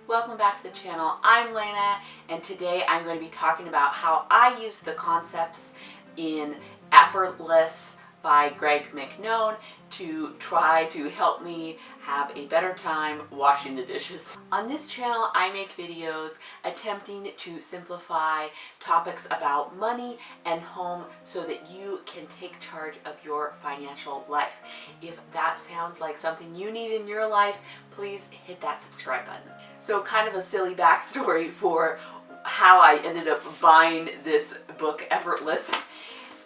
Welcome back to the channel. I'm Lena, and today I'm going to be talking about how I use the concepts in Effortless by Greg Mckeown to try to help me have a better time washing the dishes. On this channel, I make videos attempting to simplify topics about money and home so that you can take charge of your financial life. If that sounds like something you need in your life, please hit that subscribe button. So kind of a silly backstory for how I ended up buying this book, Effortless,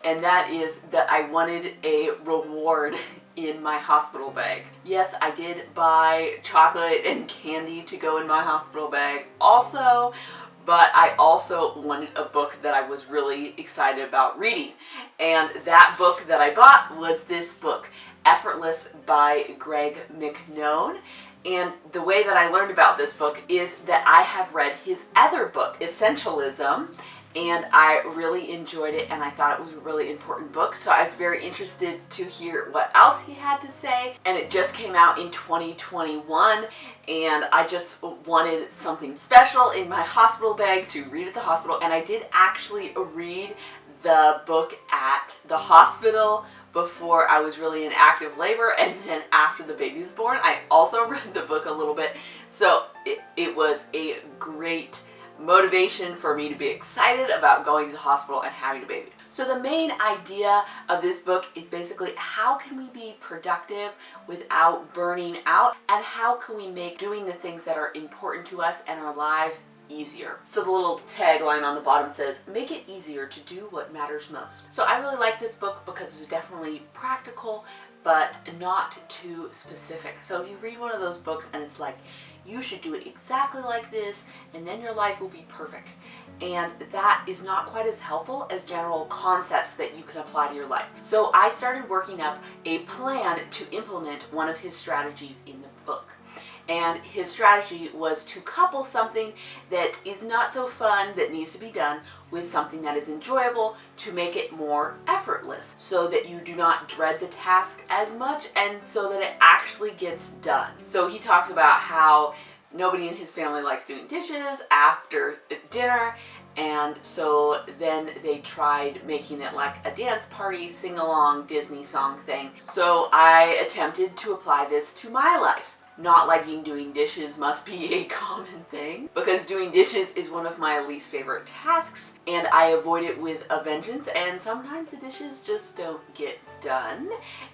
and that is that I wanted a reward in my hospital bag. Yes, I did buy chocolate and candy to go in my hospital bag also, but I also wanted a book that I was really excited about reading. And that book that I bought was this book, Effortless by Greg Mckeown. And the way that I learned about this book is that I have read his other book, Essentialism, and I really enjoyed it, and I thought it was a really important book, so I was very interested to hear what else he had to say. And it just came out in 2021, and I just wanted something special in my hospital bag to read at the hospital. And I did actually read the book at the hospital before I was really in active labor, and then after the baby was born I also read the book a little bit, so it was a great motivation for me to be excited about going to the hospital and having a baby. So the main idea of this book is basically how can we be productive without burning out, and how can we make doing the things that are important to us and our lives easier. So the little tagline on the bottom says, make it easier to do what matters most. So I really like this book because it's definitely practical, but not too specific. So if you read one of those books and it's like, you should do it exactly like this and then your life will be perfect, and that is not quite as helpful as general concepts that you can apply to your life. So I started working up a plan to implement one of his strategies in the book. And his strategy was to couple something that is not so fun that needs to be done with something that is enjoyable to make it more effortless, so that you do not dread the task as much and so that it actually gets done. So he talks about how nobody in his family likes doing dishes after dinner, and so then they tried making it like a dance party, sing-along Disney song thing. So I attempted to apply this to my life. Not liking doing dishes must be a common thing, because doing dishes is one of my least favorite tasks, and I avoid it with a vengeance, and sometimes the dishes just don't get done.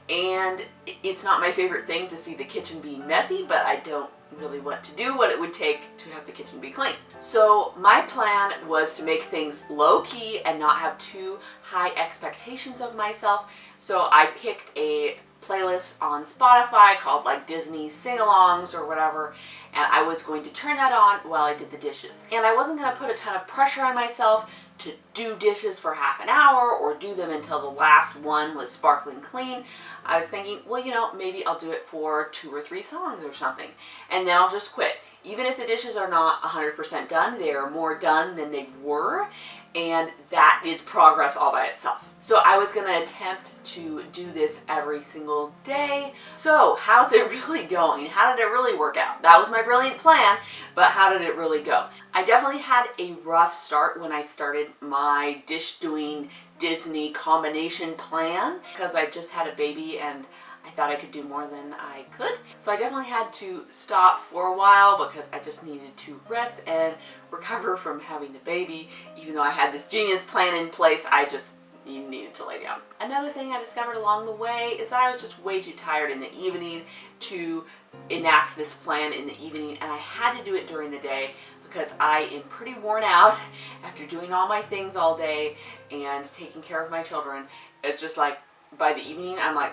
And it's not my favorite thing to see the kitchen being messy, but I don't really want to do what it would take to have the kitchen be clean. So my plan was to make things low-key and not have too high expectations of myself. So I picked a playlist on Spotify called like Disney sing-alongs or whatever, and I was going to turn that on while I did the dishes. And I wasn't going to put a ton of pressure on myself to do dishes for half an hour or do them until the last one was sparkling clean. I was thinking, well, you know, maybe I'll do it for 2 or 3 songs or something, and then I'll just quit. Even if the dishes are not 100% done, they are more done than they were, and that is progress all by itself. So I was going to attempt to do this every single day. So how's it really going? How did it really work out? That was my brilliant plan, but how did it really go? I definitely had a rough start when I started my dish doing Disney combination plan, because I just had a baby and I thought I could do more than I could. So I definitely had to stop for a while because I just needed to rest and recover from having the baby. Even though I had this genius plan in place, I just needed to lay down. Another thing I discovered along the way is that I was just way too tired in the evening to enact this plan in the evening, and I had to do it during the day because I am pretty worn out after doing all my things all day and taking care of my children. It's just like, by the evening, I'm like,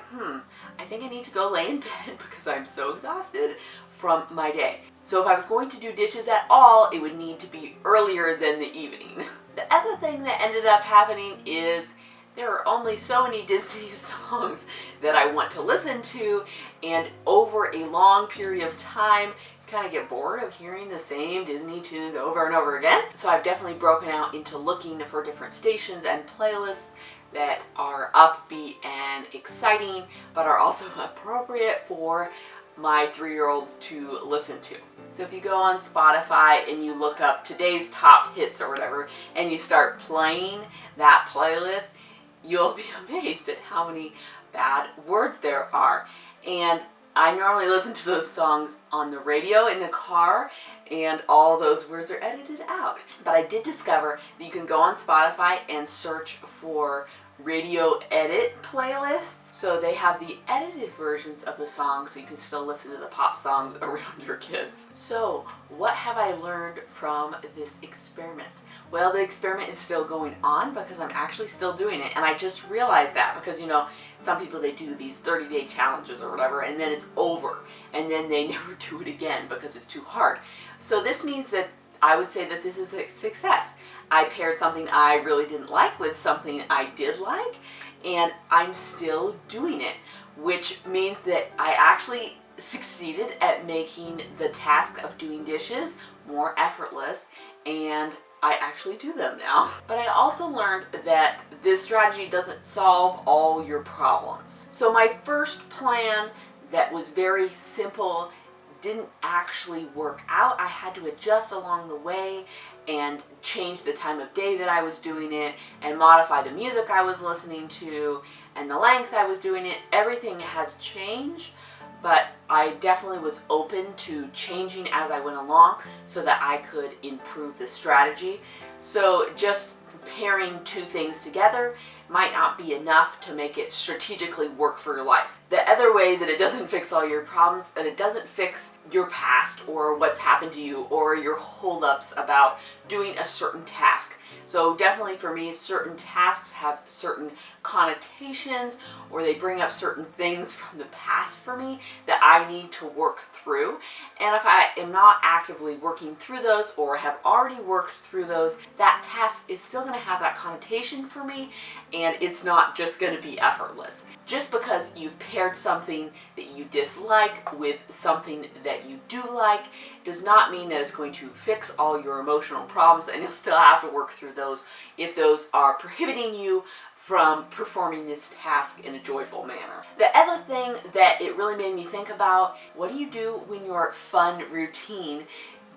I think I need to go lay in bed because I'm so exhausted from my day. So if I was going to do dishes at all, it would need to be earlier than the evening. The other thing that ended up happening is there are only so many Disney songs that I want to listen to, and over a long period of time, you kind of get bored of hearing the same Disney tunes over and over again. So I've definitely broken out into looking for different stations and playlists that are upbeat and exciting, but are also appropriate for my 3-year-olds to listen to. So if you go on Spotify and you look up today's top hits or whatever, and you start playing that playlist, you'll be amazed at how many bad words there are. And I normally listen to those songs on the radio in the car, and all those words are edited out. But I did discover that you can go on Spotify and search for radio edit playlists. So they have the edited versions of the songs, so you can still listen to the pop songs around your kids. So what have I learned from this experiment? Well, the experiment is still going on because I'm actually still doing it, and I just realized that because, you know, some people, they do these 30-day challenges or whatever, and then it's over, and then they never do it again because it's too hard. So this means that I would say that this is a success. I paired something I really didn't like with something I did like, and I'm still doing it, which means that I actually succeeded at making the task of doing dishes more effortless, and I actually do them now. But I also learned that this strategy doesn't solve all your problems. So my first plan that was very simple didn't actually work out. I had to adjust along the way and change the time of day that I was doing it and modify the music I was listening to and the length I was doing it. Everything has changed, but I definitely was open to changing as I went along so that I could improve the strategy. So just pairing two things together might not be enough to make it strategically work for your life. The other way that it doesn't fix all your problems, that it doesn't fix your past or what's happened to you or your holdups about doing a certain task. So definitely for me, certain tasks have certain connotations, or they bring up certain things from the past for me that I need to work through. And if I am not actively working through those or have already worked through those, that task is still going to have that connotation for me, and it's not just going to be effortless. Just because you've paired something that you dislike with something that you do like does not mean that it's going to fix all your emotional problems, and you'll still have to work through those if those are prohibiting you from performing this task in a joyful manner. The other thing that it really made me think about, what do you do when your fun routine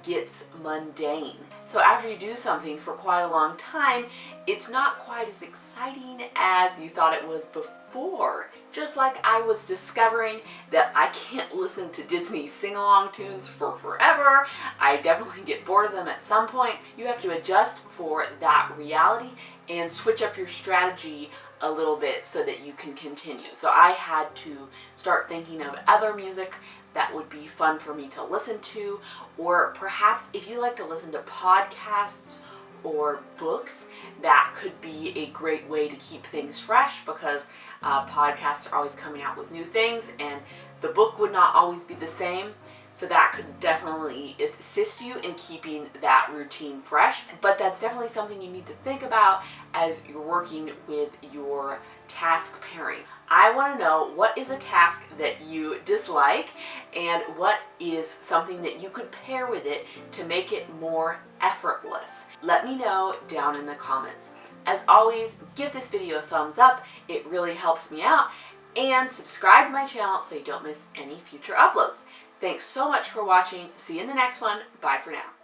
gets mundane? So after you do something for quite a long time, it's not quite as exciting as you thought it was before. Just like I was discovering that I can't listen to Disney sing-along tunes for forever. I definitely get bored of them at some point. You have to adjust for that reality and switch up your strategy a little bit so that you can continue. So I had to start thinking of other music that would be fun for me to listen to, or perhaps if you like to listen to podcasts or books, that could be a great way to keep things fresh, because podcasts are always coming out with new things and the book would not always be the same. So that could definitely assist you in keeping that routine fresh. But that's definitely something you need to think about as you're working with your task pairing. I want to know, what is a task that you dislike and what is something that you could pair with it to make it more effortless? Let me know down in the comments. As always, give this video a thumbs up. It really helps me out. And subscribe to my channel so you don't miss any future uploads. Thanks so much for watching. See you in the next one. Bye for now.